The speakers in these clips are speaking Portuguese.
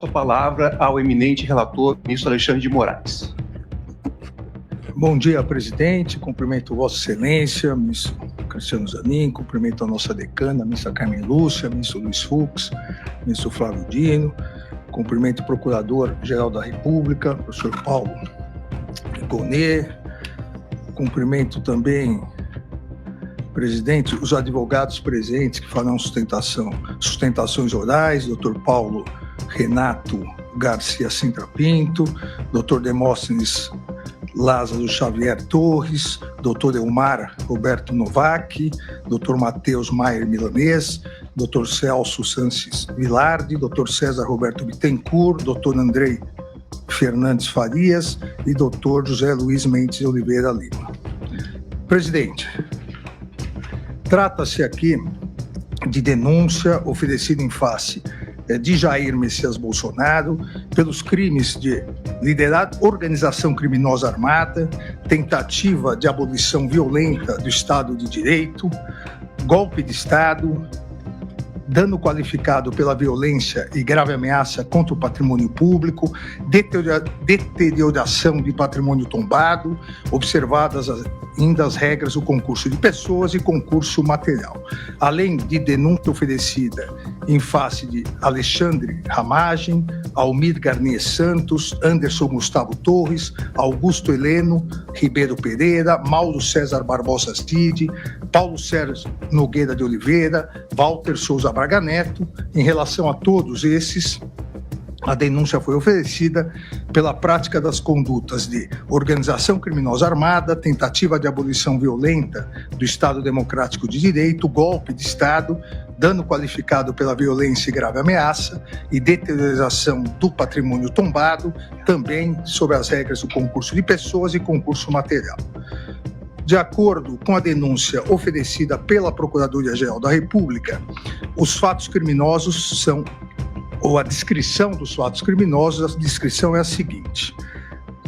A palavra ao eminente relator, ministro Alexandre de Moraes. Bom dia, presidente. Cumprimento Vossa Excelência, ministro Cristiano Zanin, cumprimento a nossa decana, a ministra Carmen Lúcia, ministro Luiz Fux, ministro Flávio Dino, cumprimento o Procurador-Geral da República, professor Paulo Gonet, cumprimento também, presidente, os advogados presentes que farão sustentações orais, doutor Paulo Renato Garcia Sintra Pinto, Dr. Demóstenes Lázaro Xavier Torres, Dr. Elmar Roberto Novak, Dr. Matheus Maier Milanês, Dr. Celso Sanches Vilardi, Dr. César Roberto Bittencourt, Dr. Andrei Fernandes Farias e Dr. José Luiz Mendes de Oliveira Lima. Presidente, trata-se aqui de denúncia oferecida em face de Jair Messias Bolsonaro pelos crimes de liderar organização criminosa armada, tentativa de abolição violenta do Estado de Direito, golpe de Estado, dano qualificado pela violência e grave ameaça contra o patrimônio público, deterioração de patrimônio tombado, observadas ainda as regras do concurso de pessoas e concurso material, além de denúncia oferecida em face de Alexandre Ramagem, Almir Garnier Santos, Anderson Gustavo Torres, Augusto Heleno Ribeiro Pereira, Mauro César Barbosa Cid, Paulo Sérgio Nogueira de Oliveira, Walter Souza Braga Neto. Em relação a todos esses, a denúncia foi oferecida pela prática das condutas de organização criminosa armada, tentativa de abolição violenta do Estado Democrático de Direito, golpe de Estado, dano qualificado pela violência e grave ameaça e deterioração do patrimônio tombado, também sobre as regras do concurso de pessoas e concurso material. De acordo com a denúncia oferecida pela Procuradoria-Geral da República, os fatos criminosos são, ou a descrição dos fatos criminosos, a descrição é a seguinte: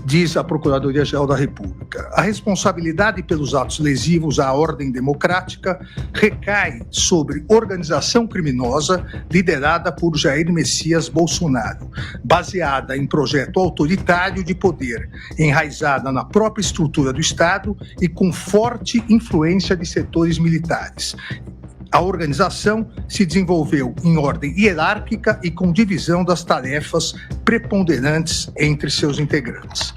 diz a Procuradoria-Geral da República, a responsabilidade pelos atos lesivos à ordem democrática recai sobre organização criminosa liderada por Jair Messias Bolsonaro, baseada em projeto autoritário de poder, enraizada na própria estrutura do Estado e com forte influência de setores militares. A organização se desenvolveu em ordem hierárquica e com divisão das tarefas preponderantes entre seus integrantes.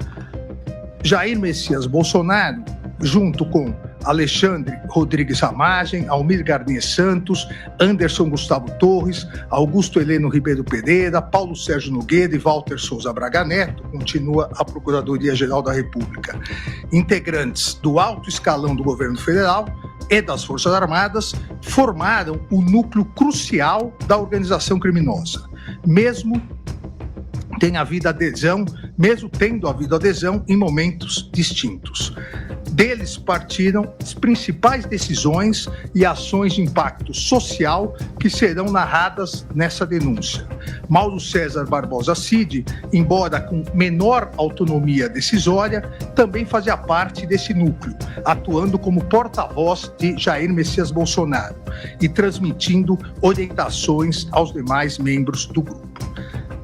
Jair Messias Bolsonaro, junto com Alexandre Rodrigues Ramagem, Almir Garnier Santos, Anderson Gustavo Torres, Augusto Heleno Ribeiro Pereira, Paulo Sérgio Nogueira e Walter Souza Braga Neto, continua a Procuradoria-Geral da República, integrantes do alto escalão do governo federal e das Forças Armadas, formaram o núcleo crucial da organização criminosa, mesmo tendo havido adesão em momentos distintos. Deles partiram as principais decisões e ações de impacto social que serão narradas nessa denúncia. Mauro César Barbosa Cid, embora com menor autonomia decisória, também fazia parte desse núcleo, atuando como porta-voz de Jair Messias Bolsonaro e transmitindo orientações aos demais membros do grupo.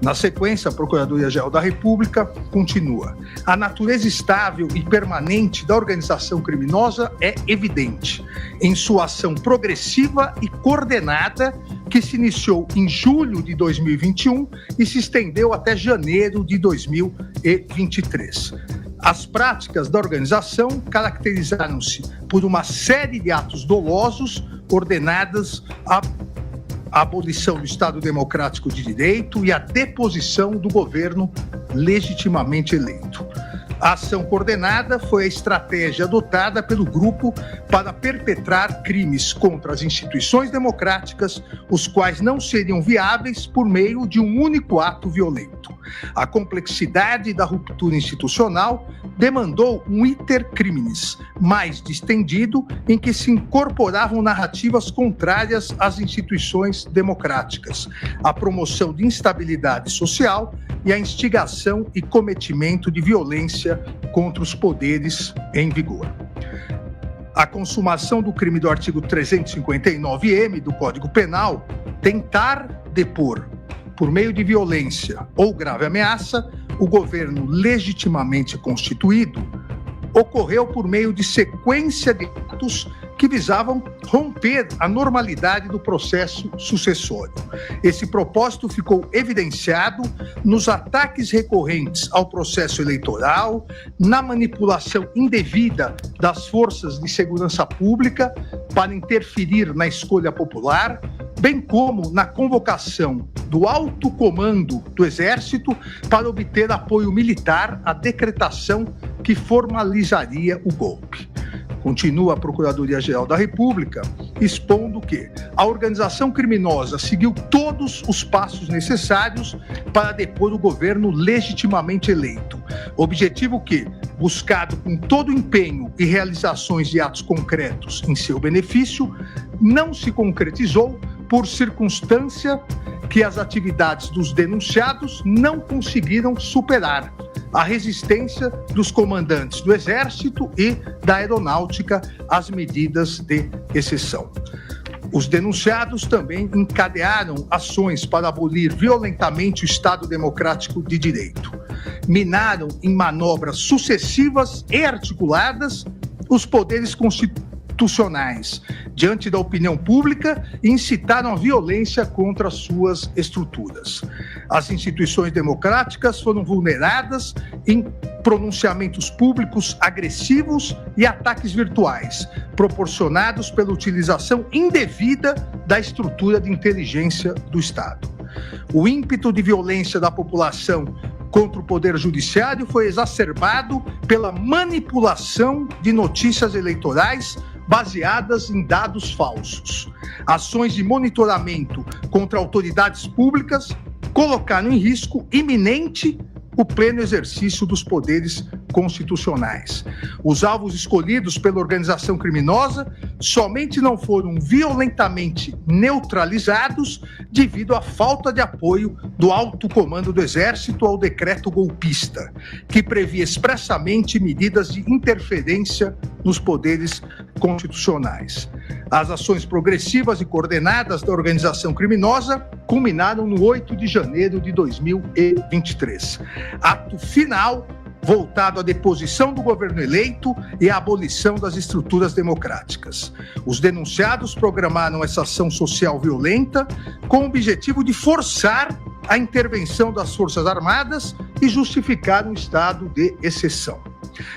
Na sequência, a Procuradoria-Geral da República continua. A natureza estável e permanente da organização criminosa é evidente em sua ação progressiva e coordenada que se iniciou em julho de 2021 e se estendeu até janeiro de 2023. As práticas da organização caracterizaram-se por uma série de atos dolosos ordenadas a abolição do Estado Democrático de Direito e a deposição do governo legitimamente eleito. A ação coordenada foi a estratégia adotada pelo grupo para perpetrar crimes contra as instituições democráticas, os quais não seriam viáveis por meio de um único ato violento. A complexidade da ruptura institucional demandou um iter criminis mais distendido, em que se incorporavam narrativas contrárias às instituições democráticas, a promoção de instabilidade social e a instigação e cometimento de violência contra os poderes em vigor. A consumação do crime do artigo 359-M do Código Penal, tentar depor por meio de violência ou grave ameaça, o governo legitimamente constituído ocorreu por meio de sequência de atos que visavam romper a normalidade do processo sucessório. Esse propósito ficou evidenciado nos ataques recorrentes ao processo eleitoral, na manipulação indevida das forças de segurança pública para interferir na escolha popular, bem como na convocação do alto comando do Exército para obter apoio militar à decretação que formalizaria o golpe. Continua a Procuradoria-Geral da República expondo que a organização criminosa seguiu todos os passos necessários para depor o governo legitimamente eleito. Objetivo que, buscado com todo o empenho e realizações de atos concretos em seu benefício, não se concretizou por circunstância que as atividades dos denunciados não conseguiram superar a resistência dos comandantes do Exército e da Aeronáutica às medidas de exceção. Os denunciados também encadearam ações para abolir violentamente o Estado Democrático de Direito. Minaram em manobras sucessivas e articuladas os poderes constitucionais diante da opinião pública e incitaram a violência contra suas estruturas. As instituições democráticas foram vulneradas em pronunciamentos públicos agressivos e ataques virtuais, proporcionados pela utilização indevida da estrutura de inteligência do Estado. O ímpeto de violência da população contra o Poder Judiciário foi exacerbado pela manipulação de notícias eleitorais baseadas em dados falsos. Ações de monitoramento contra autoridades públicas colocaram em risco iminente o pleno exercício dos poderes constitucionais. Os alvos escolhidos pela organização criminosa somente não foram violentamente neutralizados devido à falta de apoio do alto comando do Exército ao decreto golpista, que previa expressamente medidas de interferência nos poderes constitucionais. As ações progressivas e coordenadas da organização criminosa culminaram no 8 de janeiro de 2023. Ato final voltado à deposição do governo eleito e à abolição das estruturas democráticas. Os denunciados programaram essa ação social violenta com o objetivo de forçar a intervenção das Forças Armadas e justificar um estado de exceção.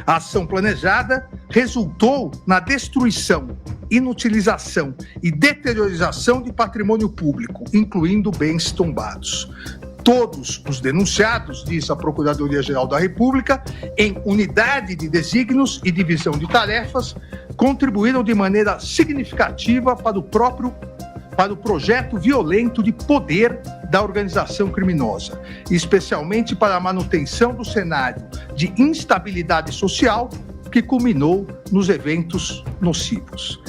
A ação planejada resultou na destruição, inutilização e deteriorização de patrimônio público, incluindo bens tombados. Todos os denunciados, diz a Procuradoria-Geral da República, em unidade de desígnios e divisão de tarefas, contribuíram de maneira significativa para o projeto violento de poder da organização criminosa, especialmente para a manutenção do cenário de instabilidade social que culminou nos eventos nocivos.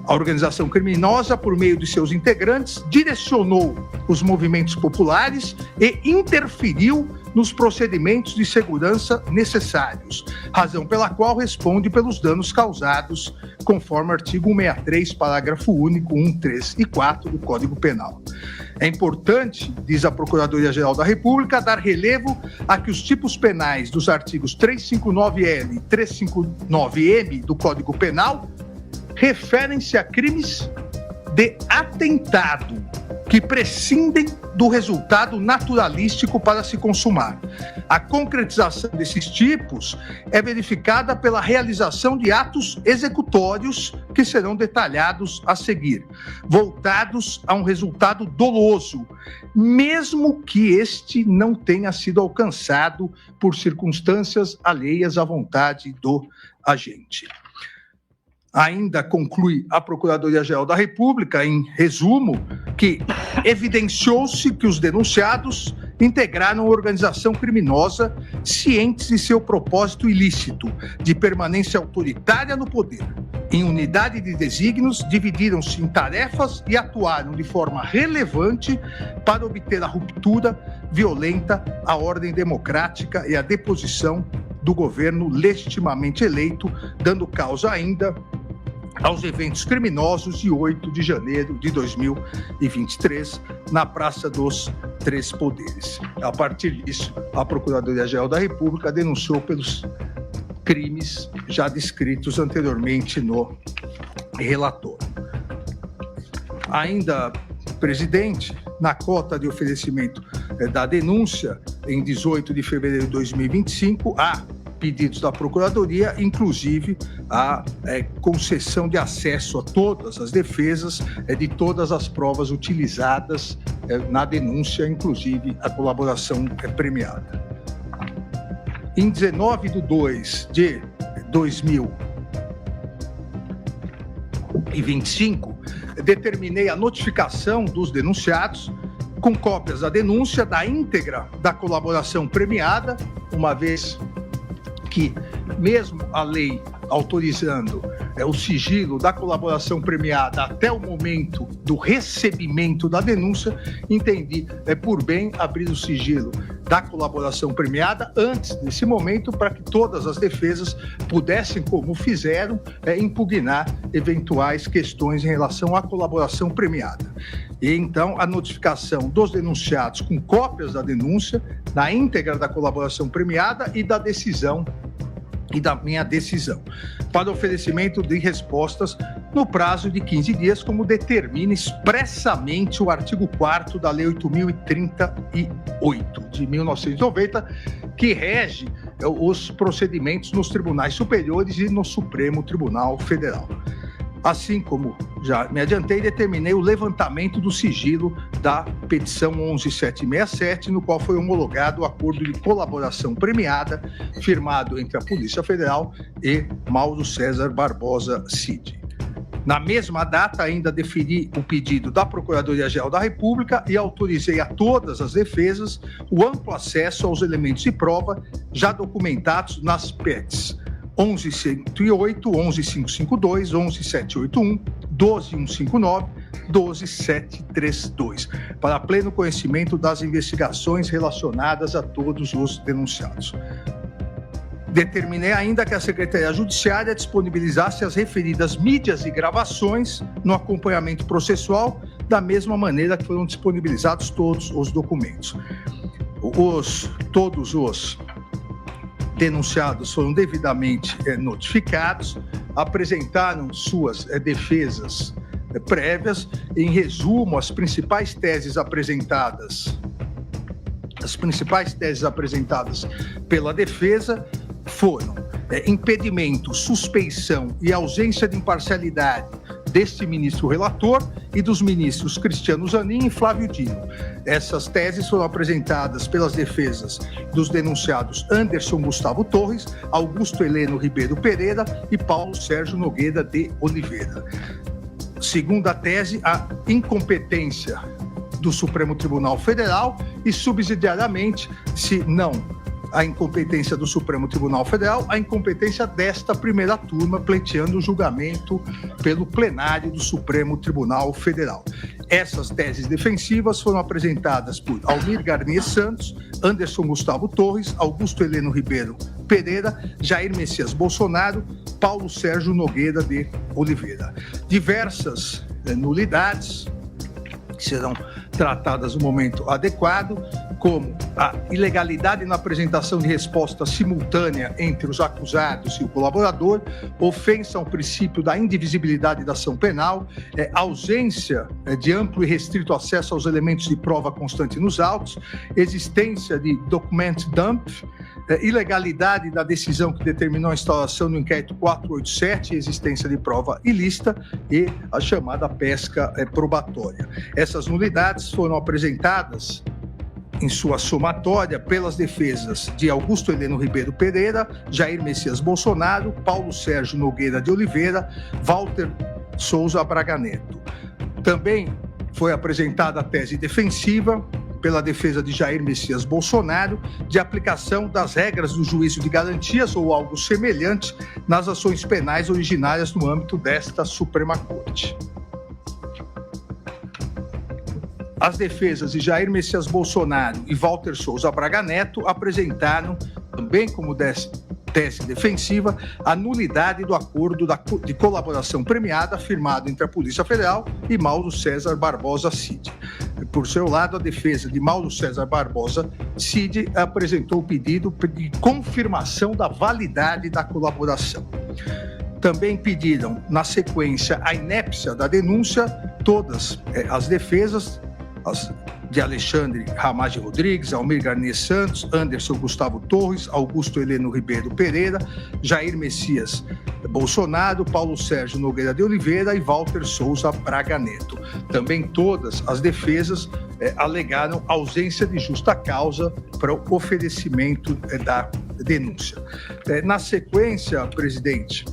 A organização criminosa, por meio de seus integrantes, direcionou os movimentos populares e interferiu nos procedimentos de segurança necessários, razão pela qual responde pelos danos causados, conforme artigo 163, parágrafo único 1, 3 e 4 do Código Penal. É importante, diz a Procuradoria-Geral da República, dar relevo a que os tipos penais dos artigos 359-L e 359-M do Código Penal referem-se a crimes de atentado que prescindem do resultado naturalístico para se consumar. A concretização desses tipos é verificada pela realização de atos executórios que serão detalhados a seguir, voltados a um resultado doloso, mesmo que este não tenha sido alcançado por circunstâncias alheias à vontade do agente. Ainda conclui a Procuradoria-Geral da República, em resumo, que evidenciou-se que os denunciados integraram a organização criminosa cientes de seu propósito ilícito de permanência autoritária no poder. Em unidade de desígnios, dividiram-se em tarefas e atuaram de forma relevante para obter a ruptura violenta à ordem democrática e a deposição do governo legitimamente eleito, dando causa ainda aos eventos criminosos de 8 de janeiro de 2023, na Praça dos Três Poderes. A partir disso, a Procuradoria-Geral da República denunciou pelos crimes já descritos anteriormente no relatório. Ainda, presidente, na cota de oferecimento da denúncia, em 18 de fevereiro de 2025, há pedidos da Procuradoria, inclusive a concessão de acesso a todas as defesas de todas as provas utilizadas na denúncia, inclusive a colaboração premiada. Em 19 de 2 de 2025, determinei a notificação dos denunciados com cópias da denúncia da íntegra da colaboração premiada, uma vez que, mesmo a lei autorizando o sigilo da colaboração premiada até o momento do recebimento da denúncia, entendi por bem abrir o sigilo da colaboração premiada antes desse momento, para que todas as defesas pudessem, como fizeram, impugnar eventuais questões em relação à colaboração premiada. E então a notificação dos denunciados com cópias da denúncia, da íntegra da colaboração premiada e da decisão e da minha decisão, para oferecimento de respostas no prazo de 15 dias, como determina expressamente o artigo 4º da Lei 8.038, de 1990, que rege os procedimentos nos tribunais superiores e no Supremo Tribunal Federal. Assim como já me adiantei, determinei o levantamento do sigilo da petição 11767, no qual foi homologado o acordo de colaboração premiada, firmado entre a Polícia Federal e Mauro César Barbosa Cid. Na mesma data, ainda deferi o pedido da Procuradoria-Geral da República e autorizei a todas as defesas o amplo acesso aos elementos de prova já documentados nas PETs 11.108, 11.552, 11.781, 12.159, 12.732, para pleno conhecimento das investigações relacionadas a todos os denunciados. Determinei ainda que a Secretaria Judiciária disponibilizasse as referidas mídias e gravações no acompanhamento processual, da mesma maneira que foram disponibilizados todos os documentos. Todos os denunciados foram devidamente notificados, apresentaram suas defesas prévias. Em resumo, as principais teses apresentadas pela defesa foram impedimento, suspeição e ausência de imparcialidade deste ministro relator e dos ministros Cristiano Zanin e Flávio Dino. Essas teses foram apresentadas pelas defesas dos denunciados Anderson Gustavo Torres, Augusto Heleno Ribeiro Pereira e Paulo Sérgio Nogueira de Oliveira. Segunda tese, a incompetência do Supremo Tribunal Federal e, subsidiariamente, se não a incompetência do Supremo Tribunal Federal, a incompetência desta primeira turma, pleiteando o julgamento pelo plenário do Supremo Tribunal Federal. Essas teses defensivas foram apresentadas por Almir Garnier Santos, Anderson Gustavo Torres, Augusto Heleno Ribeiro Pereira, Jair Messias Bolsonaro, Paulo Sérgio Nogueira de Oliveira. Diversas nulidades que serão tratadas no momento adequado, como a ilegalidade na apresentação de resposta simultânea entre os acusados e o colaborador, ofensa ao princípio da indivisibilidade da ação penal, ausência de amplo e restrito acesso aos elementos de prova constante nos autos, existência de document dump, ilegalidade da decisão que determinou a instauração do inquérito 487, existência de prova ilícita e a chamada pesca probatória. Essas nulidades foram apresentadas em sua somatória pelas defesas de Augusto Heleno Ribeiro Pereira, Jair Messias Bolsonaro, Paulo Sérgio Nogueira de Oliveira, Walter Souza Braga Neto. Também foi apresentada a tese defensiva pela defesa de Jair Messias Bolsonaro de aplicação das regras do juízo de garantias ou algo semelhante nas ações penais originárias no âmbito desta Suprema Corte. As defesas de Jair Messias Bolsonaro e Walter Souza Braga Neto apresentaram, também como tese defensiva, a nulidade do acordo de colaboração premiada firmado entre a Polícia Federal e Mauro César Barbosa Cid. Por seu lado, a defesa de Mauro César Barbosa Cid apresentou o pedido de confirmação da validade da colaboração. Também pediram, na sequência, a inépcia da denúncia, todas as defesas, de Alexandre Ramage Rodrigues, Almir Garnier Santos, Anderson Gustavo Torres, Augusto Heleno Ribeiro Pereira, Jair Messias Bolsonaro, Paulo Sérgio Nogueira de Oliveira e Walter Souza Braga Neto. Também todas as defesas alegaram ausência de justa causa para o oferecimento da denúncia. Na sequência, presidente,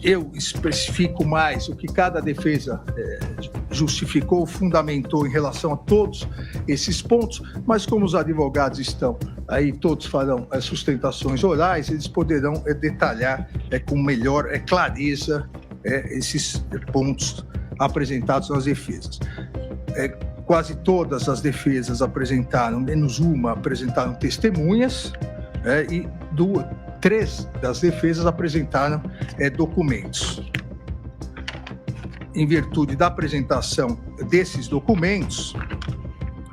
eu especifico mais o que cada defesa justificou, fundamentou em relação a todos esses pontos, mas como os advogados estão aí, todos farão sustentações orais, eles poderão detalhar com melhor clareza esses pontos apresentados nas defesas. Quase todas as defesas apresentaram, menos uma, apresentaram testemunhas e três das defesas apresentaram documentos. Em virtude da apresentação desses documentos,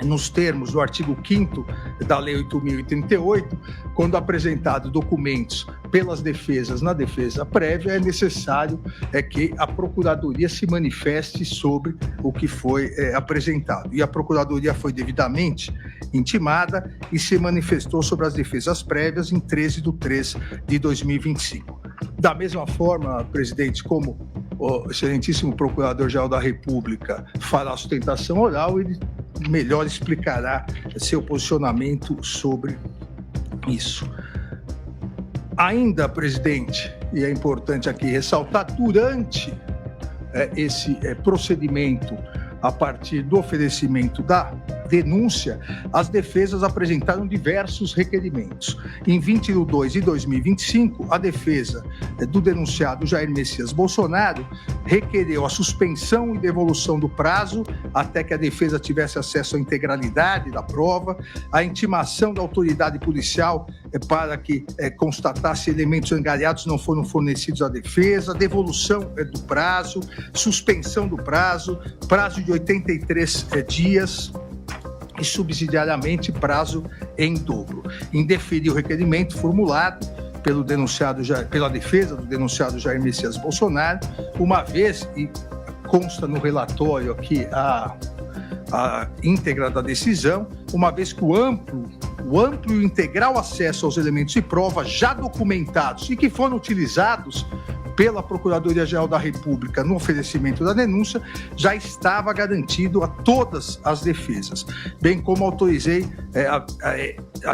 nos termos do artigo 5º da Lei 8.038, quando apresentados documentos pelas defesas na defesa prévia, é necessário que a Procuradoria se manifeste sobre o que foi apresentado. E a Procuradoria foi devidamente intimada e se manifestou sobre as defesas prévias em 13/3/2025. Da mesma forma, presidente, como o excelentíssimo Procurador-Geral da República fará a sustentação oral, ele melhor explicará seu posicionamento sobre isso. Ainda, presidente, e é importante aqui ressaltar, durante esse procedimento, a partir do oferecimento da denúncia, as defesas apresentaram diversos requerimentos. Em 20/2/2025, a defesa do denunciado Jair Messias Bolsonaro requereu a suspensão e devolução do prazo até que a defesa tivesse acesso à integralidade da prova, a intimação da autoridade policial para que constatasse elementos angariados não foram fornecidos à defesa, devolução do prazo, suspensão do prazo de 83 dias, e subsidiariamente prazo em dobro. Indeferir o requerimento formulado pela defesa do denunciado Jair Messias Bolsonaro, uma vez, e consta no relatório aqui a íntegra da decisão, uma vez que o amplo e integral acesso aos elementos de prova já documentados e que foram utilizados pela Procuradoria-Geral da República no oferecimento da denúncia, já estava garantido a todas as defesas, bem como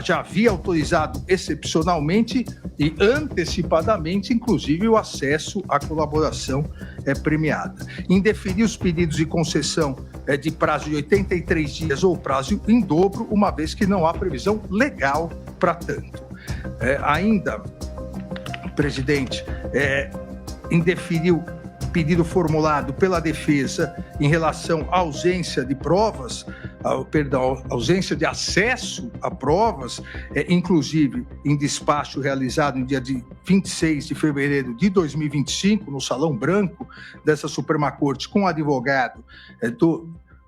já havia autorizado excepcionalmente e antecipadamente, inclusive, o acesso à colaboração premiada. Indeferir os pedidos de concessão de prazo de 83 dias ou prazo em dobro, uma vez que não há previsão legal para tanto. Ainda, presidente, indeferiu pedido formulado pela defesa em relação à ausência de provas, ausência de acesso a provas, inclusive em despacho realizado no dia de 26 de fevereiro de 2025, no Salão Branco dessa Suprema Corte, com o advogado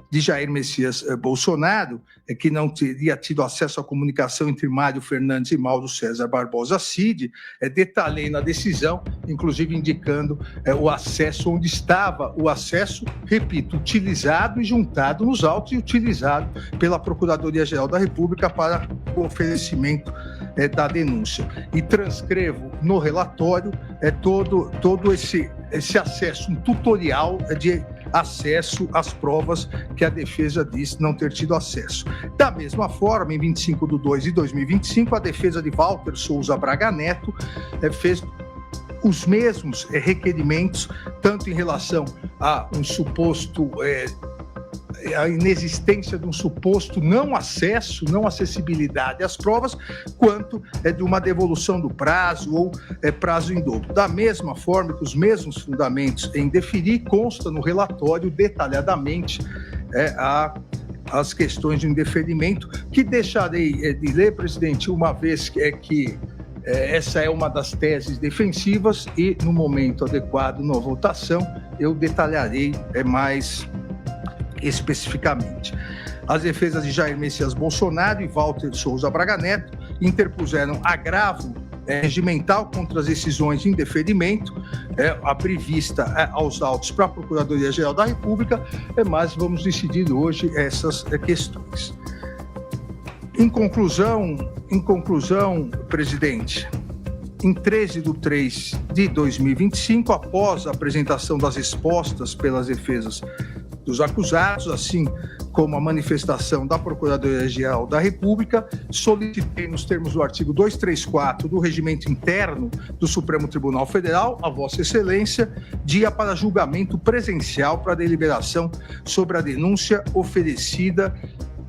de Jair Messias Bolsonaro, que não teria tido acesso à comunicação entre Mário Fernandes e Mauro César Barbosa Cid, detalhei na decisão, inclusive indicando o acesso, onde estava o acesso, repito, utilizado e juntado nos autos e utilizado pela Procuradoria-Geral da República para o oferecimento da denúncia. E transcrevo no relatório todo esse acesso, um tutorial de acesso às provas que a defesa diz não ter tido acesso. Da mesma forma, em 25/2/2025, a defesa de Walter Souza Braga Neto fez os mesmos requerimentos, tanto em relação a um suposto a inexistência de um suposto não acesso, não acessibilidade às provas, quanto de uma devolução do prazo ou prazo em dobro. Da mesma forma que os mesmos fundamentos em deferir, consta no relatório detalhadamente as questões de indeferimento, que deixarei de ler, presidente, uma vez que essa é uma das teses defensivas e, no momento adequado, na votação, eu detalharei mais especificamente. As defesas de Jair Messias Bolsonaro e Walter Souza Braga Neto interpuseram agravo regimental contra as decisões de indeferimento, abrir vista aos autos para a Procuradoria-Geral da República, mas vamos decidir hoje essas questões. Em conclusão, presidente, em 13/3/2025, após a apresentação das respostas pelas defesas dos acusados, assim como a manifestação da Procuradoria-Geral da República, solicitei, nos termos do artigo 234 do Regimento Interno do Supremo Tribunal Federal, a Vossa Excelência, dia para julgamento presencial para deliberação sobre a denúncia oferecida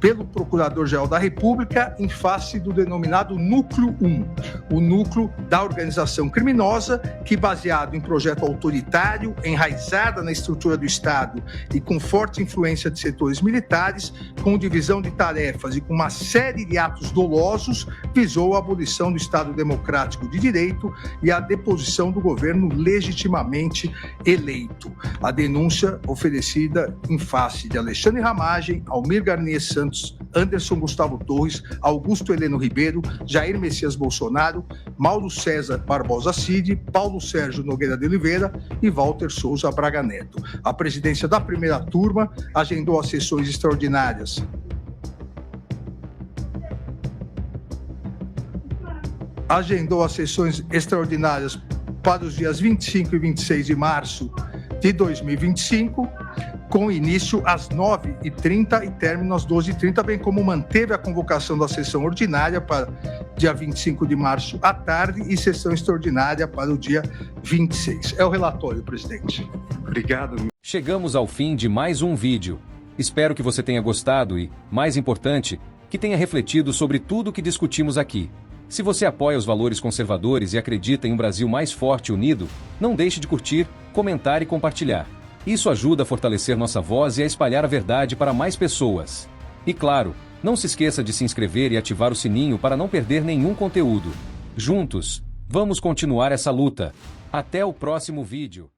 pelo Procurador-Geral da República em face do denominado Núcleo 1, o núcleo da organização criminosa que, baseado em projeto autoritário, enraizada na estrutura do Estado e com forte influência de setores militares, com divisão de tarefas e com uma série de atos dolosos, visou a abolição do Estado democrático de direito e a deposição do governo legitimamente eleito. A denúncia oferecida em face de Alexandre Ramagem, Almir Garnier Santos, Anderson Gustavo Torres, Augusto Heleno Ribeiro, Jair Messias Bolsonaro, Mauro César Barbosa Cid, Paulo Sérgio Nogueira de Oliveira e Walter Souza Braga Neto. A presidência da primeira turma agendou as sessões extraordinárias para os dias 25 e 26 de março de 2025, com início às 9h30 e término às 12h30, bem como manteve a convocação da sessão ordinária para dia 25 de março à tarde e sessão extraordinária para o dia 26. É o relatório, presidente. Obrigado. Chegamos ao fim de mais um vídeo. Espero que você tenha gostado e, mais importante, que tenha refletido sobre tudo o que discutimos aqui. Se você apoia os valores conservadores e acredita em um Brasil mais forte e unido, não deixe de curtir, comentar e compartilhar. Isso ajuda a fortalecer nossa voz e a espalhar a verdade para mais pessoas. E claro, não se esqueça de se inscrever e ativar o sininho para não perder nenhum conteúdo. Juntos, vamos continuar essa luta. Até o próximo vídeo.